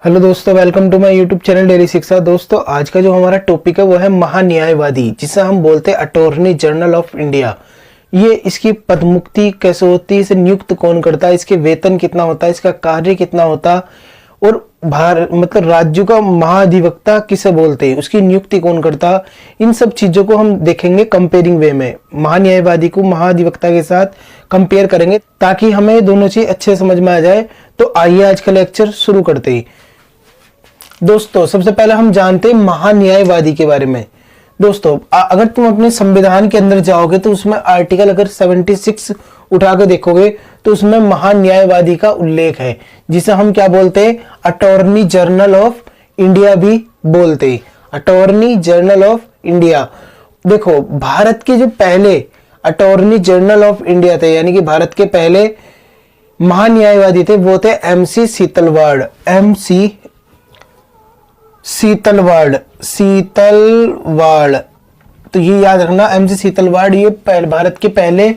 Hello दोस्तों, welcome to my YouTube channel daily Shiksha. दोस्तों, आज का जो हमारा टॉपिक है वो है महान्यायवादी, जिसे हम बोलते हैं अटॉर्नी जनरल ऑफ इंडिया। ये इसकी पदमुक्ति कैसे होती है, इसे नियुक्त कौन करता है, इसके वेतन कितना होता है, इसका कार्य कितना होता है, और भारत मतलब राज्यों का महाधिवक्ता किसे बोलते हैं, उसकी नियुक्ति कौन करता है, इन सब चीजों को हम देखेंगे कंपेयरिंग वे में। महान्यायवादी को महाधिवक्ता के साथ कंपेयर करेंगे ताकि हमें दोनों चीज अच्छे समझ में आ जाए। तो आइए आज का लेक्चर शुरू करते हैं। दोस्तों, सबसे पहले हम जानते हैं महान्यायवादी के बारे में। दोस्तों, अगर तुम अपने संविधान के अंदर जाओगे तो उसमें आर्टिकल अगर 76 उठा के देखोगे तो उसमें महान्यायवादी का उल्लेख है, जिसे हम क्या बोलते हैं, अटॉर्नी जनरल ऑफ इंडिया भी बोलते हैं। Attorney general of India. देखो, भारत के जो पहले अटॉर्नी जनरल ऑफ इंडिया थे, यानी कि भारत के पहले महान्यायवादी थे, वो थे MC सीतलवाड़। शीतलवाड़, तो ये याद रखना, MC सीतलवाड़ ये भारत के पहले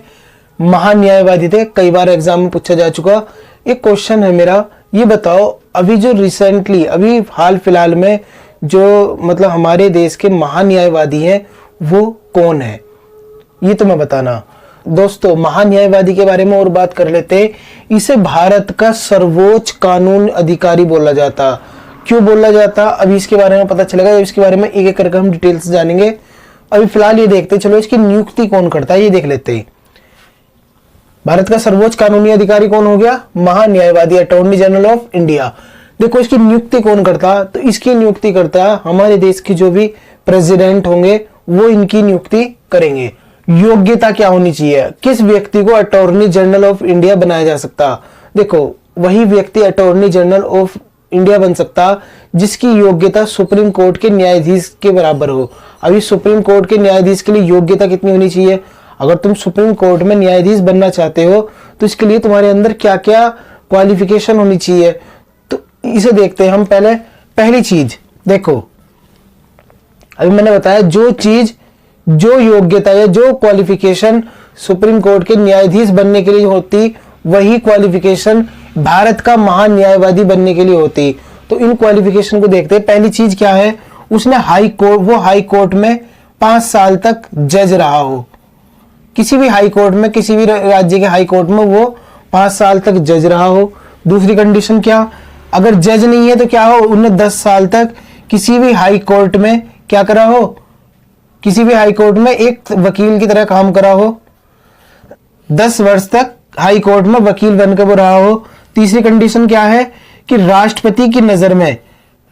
महान्यायवादी थे। कई बार एग्जाम में पूछा जा चुका। एक क्वेश्चन है मेरा, ये बताओ अभी जो रिसेंटली अभी हाल फिलहाल में जो मतलब हमारे देश के महान्यायवादी हैं वो कौन है, ये तुम्हें बताना। दोस्तों, महान्यायवादी के बारे में और बात कर लेते। इसे भारत का सर्वोच्च कानून अधिकारी बोला जाता। क्यों बोला जाता, अभी इसके बारे में पता चलेगा। इसके बारे में एक एक करके हम डिटेल से जानेंगे। अभी फिलहाल ये देखते, चलो इसकी नियुक्ति कौन करता है ये देख लेते हैं। भारत का सर्वोच्च कानूनी अधिकारी कौन हो गया, महान्यायवादी, अटॉर्नी जनरल ऑफ इंडिया। देखो, इसकी नियुक्ति कौन करता, तो इसकी नियुक्ति करता हमारे देश की जो भी प्रेसिडेंट होंगे वो इनकी नियुक्ति करेंगे। योग्यता क्या होनी चाहिए, किस व्यक्ति को अटॉर्नी जनरल ऑफ इंडिया बनाया जा सकता। देखो, वही व्यक्ति अटॉर्नी जनरल ऑफ इंडिया बन सकता जिसकी योग्यता सुप्रीम कोर्ट के न्यायाधीश के बराबर हो। अभी सुप्रीम कोर्ट के न्यायाधीश के लिए योग्यता कितनी होनी चाहिए, अगर तुम सुप्रीम कोर्ट में न्यायाधीश बनना चाहते हो तो इसके लिए तुम्हारे अंदर क्या क्या क्वालिफिकेशन होनी चाहिए, तो इसे देखते हैं हम। पहली चीज देखो, अभी मैंने बताया जो योग्यता या जो क्वालिफिकेशन सुप्रीम कोर्ट के न्यायाधीश बनने के लिए होती, वही क्वालिफिकेशन भारत का महान्यायवादी बनने के लिए होती। तो इन क्वालिफिकेशन को देखते हैं। पहली चीज क्या है, उसने हाई कोर्ट में 5 साल तक जज रहा हो। किसी भी हाई कोर्ट में, किसी भी राज्य के हाई कोर्ट में वो 5 साल तक जज रहा हो। दूसरी कंडीशन क्या, अगर जज नहीं है तो क्या हो, उन्हें 10 साल तक किसी भी हाई कोर्ट में क्या करा हो, किसी भी हाई कोर्ट में एक वकील की तरह काम करा हो। 10 वर्ष तक हाई कोर्ट में वकील बनकर वो रहा हो। तीसरी कंडीशन क्या है कि राष्ट्रपति की नजर में,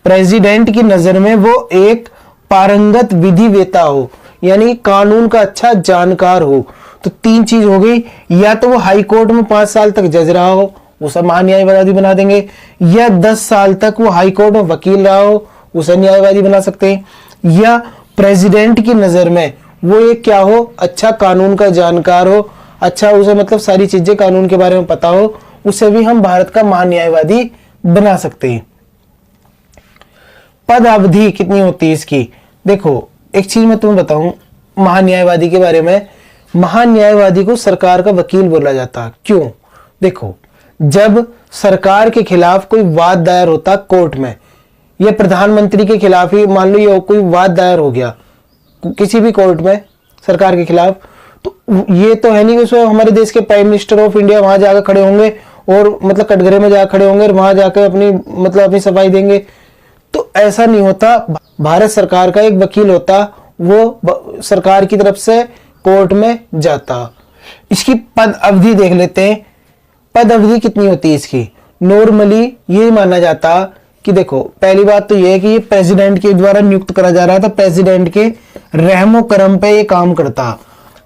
प्रेसिडेंट की नजर में वो एक पारंगत विधिवेता हो, यानी कानून का अच्छा जानकार हो। तो 3 चीज हो गई, या तो वो हाई कोर्ट में 5 साल तक जज रहा हो, उसे महान्यायवादी बना देंगे, या 10 साल तक वो हाई कोर्ट में वकील रहा हो, उसे न्यायवादी बना सकते हैं, या प्रेसिडेंट की नजर में वो एक क्या हो, अच्छा कानून का जानकार हो, अच्छा उसे मतलब सारी चीजें कानून के बारे में पता हो, उसे भी हम भारत का महान्यायवादी बना सकते हैं। पद अवधि कितनी होती है इसकी, देखो एक चीज मैं तुम्हें बताऊं महान्यायवादी के बारे में। महान्यायवादी को सरकार का वकील बोला जाता है। क्यों, देखो, जब सरकार के खिलाफ कोई वाद दायर होता कोर्ट में, या प्रधानमंत्री के खिलाफ ही मान लो ये कोई वाद दायर हो गया किसी भी कोर्ट में सरकार के खिलाफ, तो ये तो है नहीं कि उसमें हमारे देश के प्राइम मिनिस्टर ऑफ इंडिया वहां जाकर खड़े होंगे और मतलब कटघरे में जाकर खड़े होंगे और वहां जाकर अपनी सफाई देंगे। तो ऐसा नहीं होता। भारत सरकार का एक वकील होता, वो सरकार की तरफ से कोर्ट में जाता। इसकी पद अवधि देख लेते हैं। पद अवधि कितनी होती है इसकी, नॉर्मली ये माना जाता कि देखो, पहली बात तो यह है कि ये प्रेसिडेंट के द्वारा नियुक्त करा जा रहा था, प्रेसिडेंट के रहमो करम पे ये काम करता।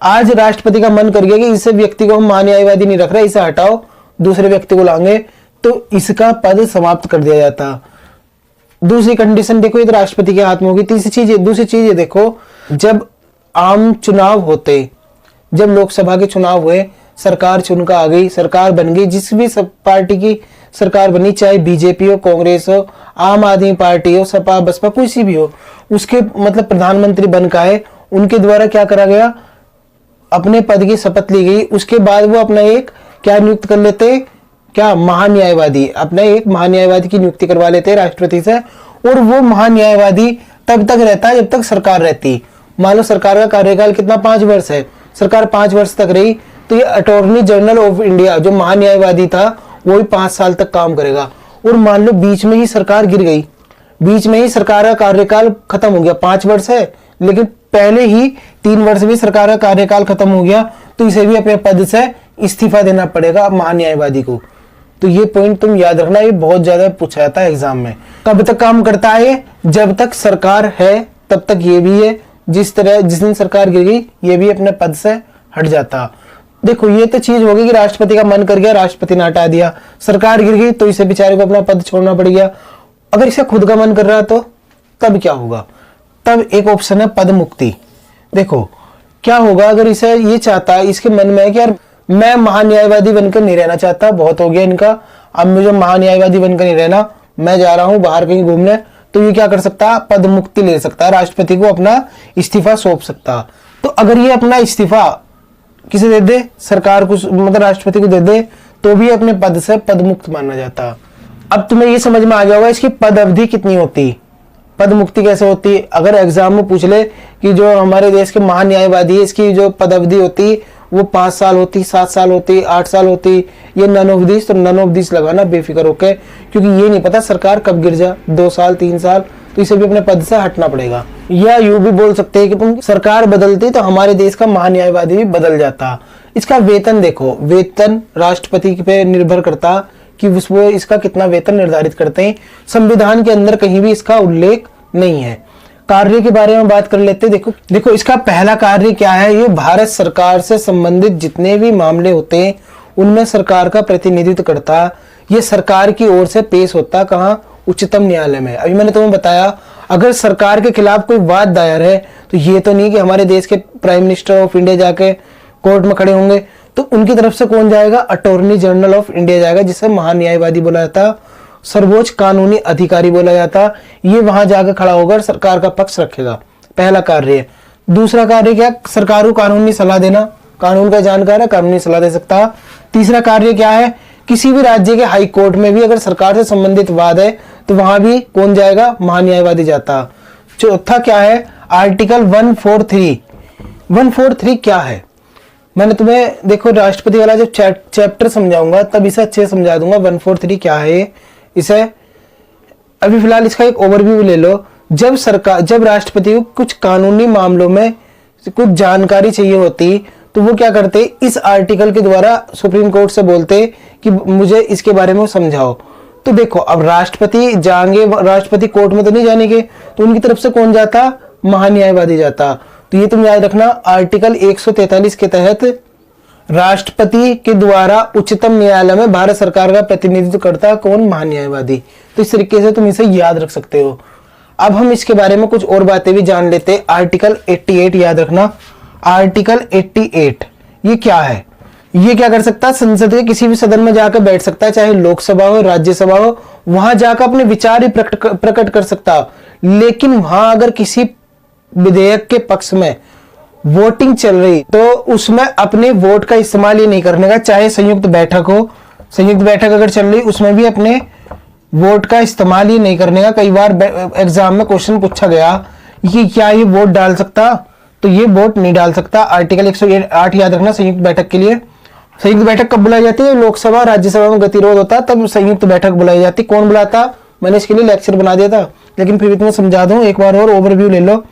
आज राष्ट्रपति का मन कर गया कि इस व्यक्ति को हम महान्यायवादी नहीं रख रहे, इसे हटाओ, दूसरे व्यक्ति को लाएंगे, तो इसका पद समाप्त कर दिया जाता। दूसरी कंडीशन देखो, ये तो राष्ट्रपति के हाथ में होगी। दूसरी चीज ये देखो, जब आम चुनाव होते, जब लोकसभा के चुनाव हुए, सरकार चुनकर आ गई, सरकार बन गई, जिस भी सब पार्टी की सरकार बनी, चाहे बीजेपी हो, कांग्रेस हो, आम आदमी पार्टी हो, सपा बसपा कोई सी भी हो, उसके मतलब प्रधानमंत्री बनकर आए, उनके द्वारा क्या करा गया, अपने पद की शपथ ली गई। उसके बाद वो अपना एक क्या नियुक्त कर लेते, क्या महान्यायवादी, अपने एक महान्यायवादी की नियुक्ति करवा लेते हैं राष्ट्रपति से, और वो महान्यायवादी तब तक रहता है जब तक सरकार रहती। मान लो सरकार का कार्यकाल कितना, 5 वर्ष है, सरकार 5 वर्ष तक रही, तो ये अटॉर्नी जनरल ऑफ इंडिया जो महान्यायवादी था वो भी 5 साल तक काम करेगा। और मान लो बीच में ही सरकार गिर गई, बीच में ही सरकार का कार्यकाल खत्म हो गया, 5 वर्ष है लेकिन पहले ही 3 वर्ष में सरकार का कार्यकाल खत्म हो गया, तो इसे भी अपने पद से इस्तीफा देना पड़ेगा महान्यायवादी को। तो ये पॉइंट तुम याद रखना, ये बहुत ज्यादा पूछा जाता है एग्जाम में। कब तक काम करता है ये, जब तक सरकार है तब तक ये भी है, जिस दिन सरकार गिर गई ये भी अपने पद से हट जाता। देखो ये तो चीज होगी कि राष्ट्रपति का मन कर गया, राष्ट्रपति ने हटा दिया, सरकार गिर गई तो इसे बेचारे को अपना पद छोड़ना पड़ गया। अगर इसे खुद का मन कर रहा तो तब क्या होगा, तब एक ऑप्शन है पद मुक्ति। देखो क्या होगा अगर इसे ये चाहता है, इसके मन में है कि यार मैं महान्यायवादी बनकर नहीं रहना चाहता, बहुत हो गया इनका, अब मुझे महान्यायवादी बनकर नहीं रहना, मैं जा रहा हूं बाहर कहीं घूमने, तो ये क्या कर सकता है, पद मुक्ति ले सकता है, राष्ट्रपति को अपना इस्तीफा सौंप सकता। तो अगर ये अपना इस्तीफा किसे दे दे, सरकार को, मतलब राष्ट्रपति को दे दे, तो भी अपने पद से पद मुक्त माना जाता। अब तुम्हें ये समझ में आ गया होगा इसकी पद अवधि कितनी होती, पद मुक्ति कैसे होती। अगर एग्जाम में पूछ ले कि जो हमारे देश के महान्यायवादी है इसकी जो पद अवधि होती वो 5 साल होती, 7 साल होती, 8 साल होती, ये नन ऑफ दिस, तो नन ऑफ दिस लगाना बेफिक्र होके, क्योंकि ये नहीं पता सरकार कब गिर जा, 2 साल 3 साल, तो इसे भी अपने पद से हटना पड़ेगा। या यूं भी बोल सकते हैं कि तुम सरकार बदलती तो हमारे देश का महान्यायवादी भी बदल जाता। इसका वेतन देखो, वेतन राष्ट्रपति पे निर्भर करता कि वो इसका कितना वेतन निर्धारित करते हैं, संविधान के अंदर कहीं भी इसका उल्लेख नहीं है। कार्य के बारे में बात कर लेते हैं। देखो इसका पहला कार्य क्या है, ये भारत सरकार से संबंधित जितने भी मामले होते हैं उनमें सरकार का प्रतिनिधित्व करता। ये सरकार की ओर से पेश होता कहाँ, उच्चतम न्यायालय में। अभी मैंने तुम्हें बताया अगर सरकार के खिलाफ कोई वाद दायर है तो ये तो नहीं कि हमारे देश के प्राइम मिनिस्टर ऑफ इंडिया जाके कोर्ट में खड़े होंगे, तो उनकी तरफ से कौन जाएगा, अटॉर्नी जनरल ऑफ इंडिया जाएगा, जिसे महान्यायवादी बोला जाता, सर्वोच्च कानूनी अधिकारी बोला जाता। ये वहां जाकर खड़ा होकर सरकार का पक्ष रखेगा, पहला कार्य है। दूसरा कार्य क्या, सरकार को कानूनी सलाह देना, कानून का जानकार है, कानूनी सलाह दे सकता। तीसरा कार्य क्या है, किसी भी राज्य के हाई कोर्ट में भी अगर सरकार से संबंधित वाद है तो वहां भी कौन जाएगा, महान्यायवादी जाता। चौथा क्या है, आर्टिकल 143। 143 क्या है, मैंने तुम्हें देखो राष्ट्रपति वाला जब चैप्टर समझाऊंगा तब इसे अच्छे समझा दूंगा 143 क्या है इसे। अभी फिलहाल इसका एक ओवरव्यू ले लो। जब राष्ट्रपति को कुछ कानूनी मामलों में कुछ जानकारी चाहिए होती तो वो क्या करते, इस आर्टिकल के द्वारा सुप्रीम कोर्ट से बोलते कि मुझे इसके बारे में समझाओ। तो देखो अब राष्ट्रपति जाएंगे, राष्ट्रपति कोर्ट में तो नहीं जाने के, तो उनकी तरफ से कौन जाता, महान्यायवादी जाता। तो ये तुम याद रखना, आर्टिकल 143 के तहत राष्ट्रपति के द्वारा उच्चतम न्यायालय में भारत सरकार का प्रतिनिधित्व करता कौन, महान्यायवादी। तो इस तरीके से तुम इसे याद रख सकते हो। अब हम इसके बारे में कुछ और बातें भी जान लेते हैं। आर्टिकल 88 याद रखना, आर्टिकल 88 ये क्या है, ये क्या कर सकता है, संसद के किसी भी सदन में जाकर बैठ सकता है, चाहे लोकसभा हो राज्यसभा हो, वहां जाकर अपने विचार ही प्रकट कर सकता। लेकिन वहां अगर किसी विधेयक के पक्ष में वोटिंग चल रही तो उसमें अपने वोट का इस्तेमाल ही नहीं करने का, चाहे संयुक्त बैठक हो, संयुक्त बैठक अगर चल रही उसमें भी अपने वोट का इस्तेमाल ही नहीं करने का। कई बार एग्जाम में क्वेश्चन पूछा गया कि क्या ये वोट डाल सकता, तो ये वोट नहीं डाल सकता। आर्टिकल 108 याद रखना संयुक्त बैठक के लिए। संयुक्त बैठक कब बुलाई जाती है, लोकसभा राज्यसभा में गतिरोध होता तब संयुक्त बैठक बुलाई जाती। कौन बुलाता, मैंने इसके लिए लेक्चर बना दिया था, लेकिन फिर भी तुम्हें समझा दूं, एक बार और ओवरव्यू ले लो।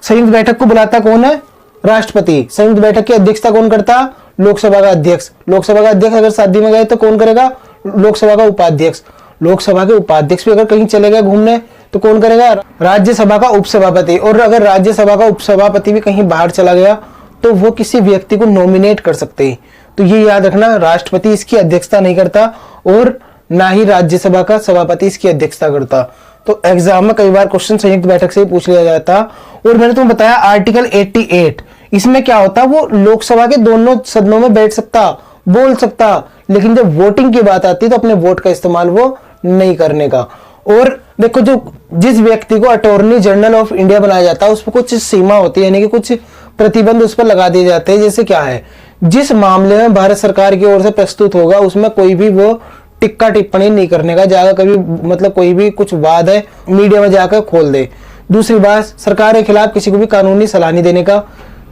संयुक्त बैठक को बुलाता कौन है, राष्ट्रपति। संयुक्त बैठक की अध्यक्षता कौन करता, लोकसभा का अध्यक्ष। लोकसभा का अध्यक्ष अगर शादी में गए तो कौन करेगा, लोकसभा का उपाध्यक्ष। लोकसभा के उपाध्यक्ष भी अगर कहीं चले गए घूमने तो कौन करेगा, राज्यसभा का उपसभापति। और अगर राज्यसभा का उपसभापति भी कहीं बाहर चला गया तो वो किसी व्यक्ति को नॉमिनेट कर सकते हैं। तो ये याद रखना, राष्ट्रपति इसकी अध्यक्षता नहीं करता और ना ही राज्यसभा का सभापति इसकी अध्यक्षता करता। तो एग्जाम में कई बार क्वेश्चन संयुक्त बैठक से ही पूछ लिया जाता। और मैंने तुम्हें बताया आर्टिकल 88 इसमें क्या होता, वो लोकसभा के दोनों सदनों में बैठ सकता, बोल सकता, लेकिन जब वोटिंग की बात आती तो अपने वोट का इस्तेमाल वो नहीं करने का। और देखो जिस व्यक्ति को अटॉर्नी जनरल ऑफ इंडिया बनाया जाता है उस पर कुछ सीमा होती है, यानी कि कुछ प्रतिबंध उस पर लगा दिए जाते हैं। जैसे क्या है, जिस मामले में भारत सरकार की ओर से प्रस्तुत होगा उसमें कोई भी वो टिक्का टिप्पणी नहीं करने का, जाकर कभी मतलब कोई भी कुछ वाद है मीडिया में जाकर खोल दे। दूसरी बात, सरकार के खिलाफ किसी को भी कानूनी सलाह नहीं देने का।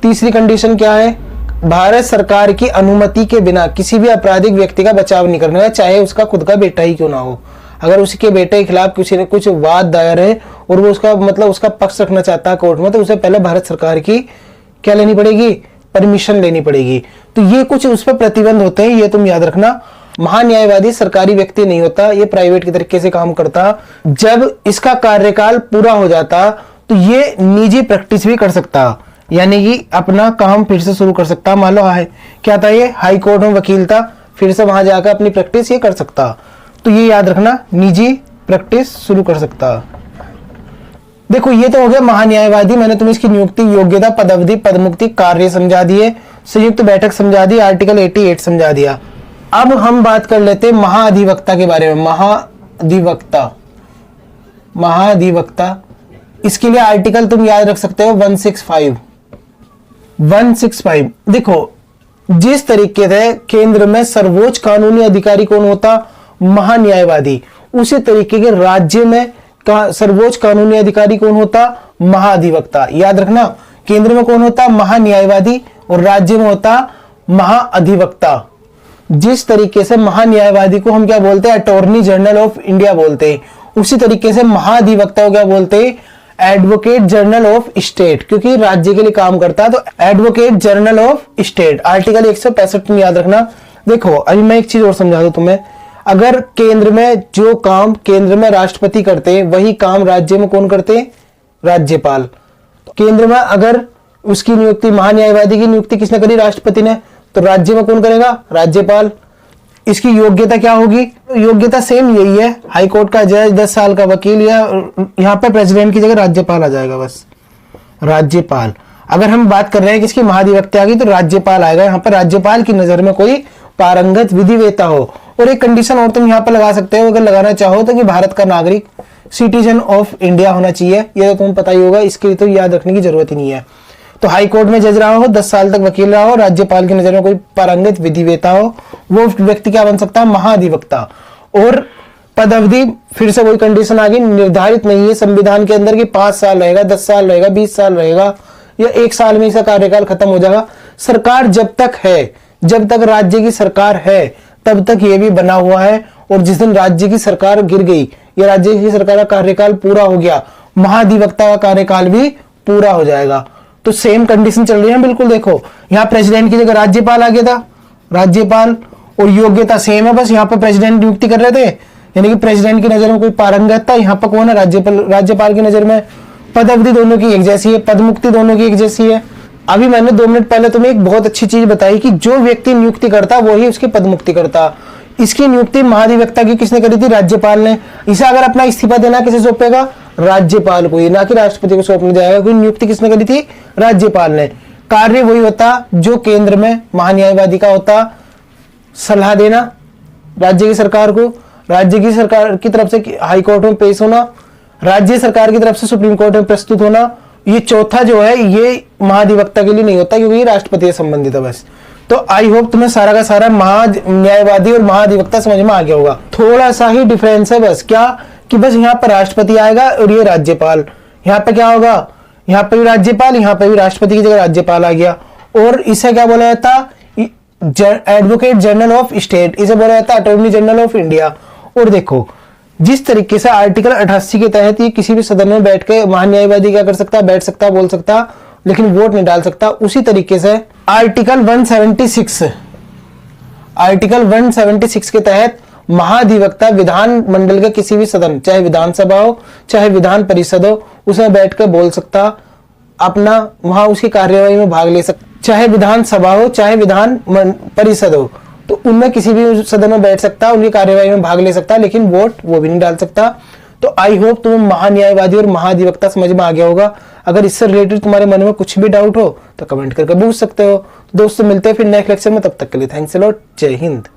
तीसरी कंडीशन क्या है, भारत सरकार की अनुमति के बिना किसी भी आपराधिक व्यक्ति का बचाव नहीं करने का, चाहे उसका खुद का बेटा ही क्यों ना हो। अगर उसके बेटे के खिलाफ किसी ने कुछ वाद दायर है और वो उसका मतलब उसका पक्ष रखना चाहता है कोर्ट में, तो उसे पहले भारत सरकार की क्या लेनी पड़ेगी, परमिशन लेनी पड़ेगी। तो ये कुछ उस पर प्रतिबंध होते हैं, ये तुम याद रखना। महान्यायवादी सरकारी व्यक्ति नहीं होता, ये प्राइवेट के तरीके से काम करता। जब इसका कार्यकाल पूरा हो जाता तो ये निजी प्रैक्टिस भी कर सकता, यानी कि अपना काम फिर से शुरू कर सकता। मान लो क्या था, ये हाई कोर्ट में वकील था, फिर से वहां जाकर अपनी प्रैक्टिस ये कर सकता। तो ये याद रखना, निजी प्रैक्टिस शुरू कर सकता। देखो ये तो हो गया महान्यायवादी, मैंने तुम्हें इसकी नियुक्ति, योग्यता, पदअवधि, पदमुक्ति, कार्य समझा दिए, संयुक्त बैठक समझा दी, आर्टिकल 88 समझा दिया। अब हम बात कर लेते हैं महाधिवक्ता के बारे में। महाधिवक्ता, इसके लिए आर्टिकल तुम याद रख सकते हो 165। देखो जिस तरीके से केंद्र में सर्वोच्च कानूनी अधिकारी कौन होता, महान्यायवादी, उसी तरीके के राज्य में सर्वोच्च कानूनी अधिकारी कौन होता, महाधिवक्ता। याद रखना, केंद्र में कौन होता, महान्यायवादी, और राज्य में होता महाअधिवक्ता। जिस तरीके से महान्यायवादी को हम क्या बोलते हैं, अटॉर्नी जनरल ऑफ इंडिया बोलते हैं, उसी तरीके से महाधिवक्ता को क्या बोलते हैं, एडवोकेट जनरल ऑफ स्टेट, क्योंकि राज्य के लिए काम करता है। तो advocate general of state, article 165 में याद रखना। देखो अभी मैं एक चीज और समझा दूं तुम्हें, अगर केंद्र में जो काम केंद्र में राष्ट्रपति करते हैं वही काम राज्य में कौन करते हैं, राज्यपाल। केंद्र में अगर उसकी नियुक्ति, महान्यायवादी की नियुक्ति किसने करी, राष्ट्रपति ने, तो राज्य में कौन करेगा, राज्यपाल। इसकी योग्यता क्या होगी, योग्यता सेम यही है, हाई कोर्ट का जज, 10 साल का वकील, या यहाँ पे प्रेसिडेंट की जगह राज्यपाल आ जाएगा, बस राज्यपाल। अगर हम बात कर रहे हैं किसकी, महाधिवक्ता की, तो राज्यपाल आएगा। यहाँ पर राज्यपाल की नजर में कोई पारंगत विधिवेता हो। और एक कंडीशन और तुम यहाँ पर लगा सकते हो अगर लगाना चाहो तो, कि भारत का नागरिक, सिटीजन ऑफ इंडिया होना चाहिए। ये तो तुम्हें पता ही होगा, इसके लिए तो याद रखने की जरूरत ही नहीं है। तो हाई कोर्ट में जज रहा हो, 10 साल तक वकील रहा हो, राज्यपाल की नजर में कोई पारंगत विधिवेता हो, वो व्यक्ति क्या बन सकता है, महाधिवक्ता। और पद अवधि, फिर से वही कंडीशन आ गई, निर्धारित नहीं है संविधान के अंदर कि 5 साल रहेगा, 10 साल रहेगा, 20 साल रहेगा, या 1 साल में इसका कार्यकाल खत्म हो जाएगा। सरकार जब तक है, जब तक राज्य की सरकार है, तब तक ये भी बना हुआ है। और जिस दिन राज्य की सरकार गिर गई या राज्य की सरकार का कार्यकाल पूरा हो गया, महाधिवक्ता का कार्यकाल भी पूरा हो जाएगा। तो सेम कंडीशन चल रही है बिल्कुल। देखो यहाँ प्रेसिडेंट की जगह राज्यपाल आ गया था, राज्यपाल, और योग्यता सेम है, बस यहाँ पर प्रेसिडेंट नियुक्ति कर रहे थे, यानी कि प्रेसिडेंट की नजर में कोई पारंगत था, यहाँ पर कौन है, राज्यपाल की नजर में। पद अवधि दोनों की एक जैसी है, पदमुक्ति दोनों की एक जैसी है। अभी मैंने 2 मिनट पहले तुम्हें एक बहुत अच्छी चीज बताई कि जो व्यक्ति नियुक्ति करता वही उसकी पदमुक्ति करता। इसकी नियुक्ति महाधिवक्ता की किसने करी थी, राज्यपाल ने। इसे अगर अपना इस्तीफा देना किसे सौंपेगा, राज्यपाल को ही, ना कि राष्ट्रपति को सौंपने जाएगा, क्योंकि नियुक्ति किसने करी थी, राज्यपाल ने। कार्य वही होता जो केंद्र में महान्यायवादी का होता, सलाह देना राज्य की सरकार को, राज्य की सरकार की तरफ से हाई कोर्ट में पेश होना, राज्य सरकार की तरफ से सुप्रीम कोर्ट में प्रस्तुत होना। ये चौथा जो है ये महाधिवक्ता के लिए नहीं होता, क्योंकि ये राष्ट्रपति से संबंधित है बस। तो आई होप तुम्हें सारा का सारा महान्यायवादी और महाधिवक्ता समझ में आ गया होगा। थोड़ा सा ही डिफरेंस है बस, क्या कि बस यहाँ पर राष्ट्रपति आएगा और ये राज्यपाल। यहाँ पे क्या होगा, यहाँ पे भी राज्यपाल, यहाँ पे भी राष्ट्रपति की जगह राज्यपाल आ गया। और इसे क्या बोला जाता, एडवोकेट जनरल ऑफ स्टेट, इसे बोला जाता अटॉर्नी जनरल ऑफ इंडिया। और देखो जिस तरीके से आर्टिकल 88 के तहत ये किसी भी सदन में बैठ के महान्यायवादी क्या कर सकता, बैठ सकता, बोल सकता, लेकिन वोट नहीं डाल सकता, उसी तरीके से आर्टिकल 176 के तहत महाधिवक्ता विधान मंडल के किसी भी सदन, चाहे विधानसभा हो चाहे विधान परिषद हो, उसमें बैठ कर बोल सकता, अपना वहां उसकी कार्यवाही में भाग ले सकता, चाहे विधानसभा हो चाहे विधान परिषद हो, तो उनमें किसी भी सदन में बैठ सकता, उनकी कार्यवाही में भाग ले सकता, लेकिन वोट वो भी नहीं डाल सकता। तो आई होप तुम्हें महान्यायवादी और महाधिवक्ता समझ में आ गया होगा। अगर इससे रिलेटेड तुम्हारे मन में कुछ भी डाउट हो तो कमेंट करके पूछ सकते हो। दोस्तों मिलते हैं फिर नेक्स्ट लेक्चर में, तब तक के लिए थैंक्स अ लॉट, जय हिंद।